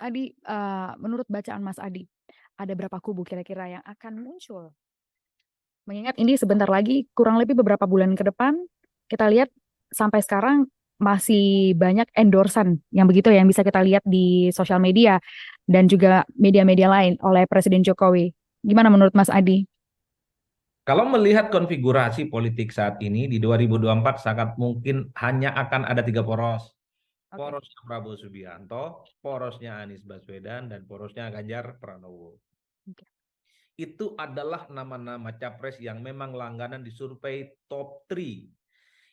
Adi, menurut bacaan Mas Adi, ada berapa kubu kira-kira yang akan muncul? Mengingat ini sebentar lagi, kurang lebih beberapa bulan ke depan, kita lihat sampai sekarang masih banyak endorsan yang begitu yang bisa kita lihat di sosial media dan juga media-media lain oleh Presiden Jokowi. Gimana menurut Mas Adi? Kalau melihat konfigurasi politik saat ini di 2024 sangat mungkin hanya akan ada tiga poros. Oke. Porosnya Prabowo Subianto, porosnya Anies Baswedan, dan porosnya Ganjar Pranowo. Oke. Itu adalah nama-nama capres yang memang langganan di survei top 3.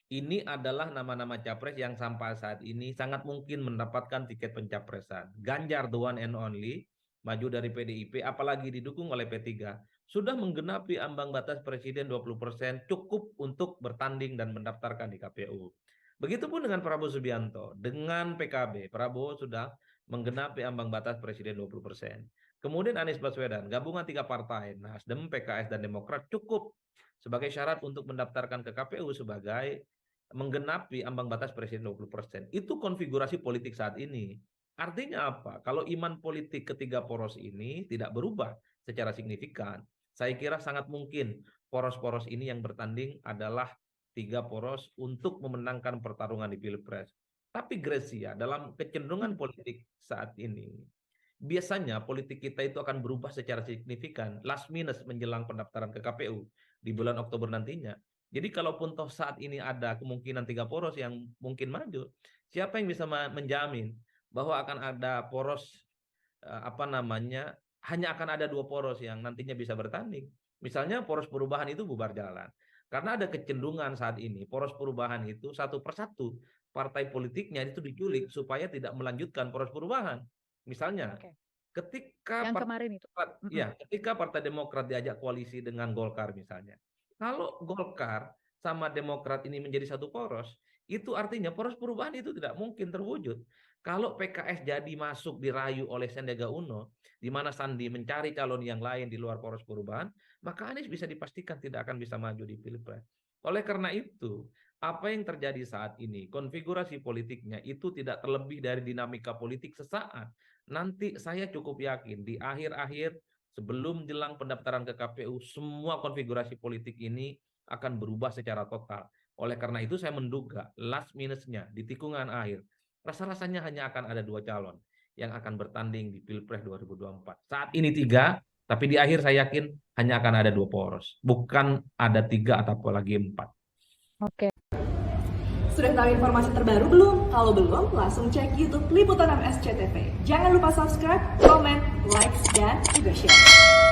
Ini adalah nama-nama capres yang sampai saat ini sangat mungkin mendapatkan tiket pencapresan. Ganjar the one and only, maju dari PDIP, apalagi didukung oleh P3, sudah menggenapi ambang batas presiden 20%, cukup untuk bertanding dan mendaftarkan di KPU. Begitupun dengan Prabowo Subianto, dengan PKB, Prabowo sudah menggenapi ambang batas presiden 20%. Kemudian Anies Baswedan, gabungan tiga partai, Nasdem, PKS, dan Demokrat cukup sebagai syarat untuk mendaftarkan ke KPU sebagai menggenapi ambang batas presiden 20%. Itu konfigurasi politik saat ini. Artinya apa? Kalau iman politik ketiga poros ini tidak berubah secara signifikan, saya kira sangat mungkin poros-poros ini yang bertanding adalah tiga poros untuk memenangkan pertarungan di Pilpres. Tapi Gracia, dalam kecenderungan Hmm. politik saat ini, biasanya politik kita itu akan berubah secara signifikan last minute menjelang pendaftaran ke KPU di bulan Oktober nantinya. Jadi kalaupun toh saat ini ada kemungkinan tiga poros yang mungkin maju, siapa yang bisa menjamin bahwa akan ada poros apa namanya hanya akan ada dua poros yang nantinya bisa bertanding. Misalnya poros perubahan itu bubar jalan. Karena ada kecenderungan saat ini poros perubahan itu satu persatu partai politiknya itu diculik supaya tidak melanjutkan poros perubahan. Misalnya Oke. ketika Yang Partai kemarin itu. Demokrat, Mm-mm. ya, ketika Partai Demokrat diajak koalisi dengan Golkar misalnya. Kalau Golkar sama Demokrat ini menjadi satu poros, itu artinya poros perubahan itu tidak mungkin terwujud. Kalau PKS jadi masuk dirayu oleh Sandiaga Uno, di mana Sandi mencari calon yang lain di luar poros perubahan, maka Anies bisa dipastikan tidak akan bisa maju di Pilpres. Oleh karena itu, apa yang terjadi saat ini, konfigurasi politiknya itu tidak terlebih dari dinamika politik sesaat. Nanti saya cukup yakin di akhir-akhir sebelum jelang pendaftaran ke KPU, semua konfigurasi politik ini akan berubah secara total. Oleh karena itu saya menduga last minute-nya di tikungan akhir, rasa-rasanya hanya akan ada dua calon yang akan bertanding di Pilpres 2024. Saat ini tiga, tapi di akhir saya yakin hanya akan ada dua poros. Bukan ada tiga atau apalagi empat. Oke. Sudah tahu informasi terbaru belum? Kalau belum, langsung cek YouTube Liputan 6 SCTV. Jangan lupa subscribe, komen, like, dan juga share.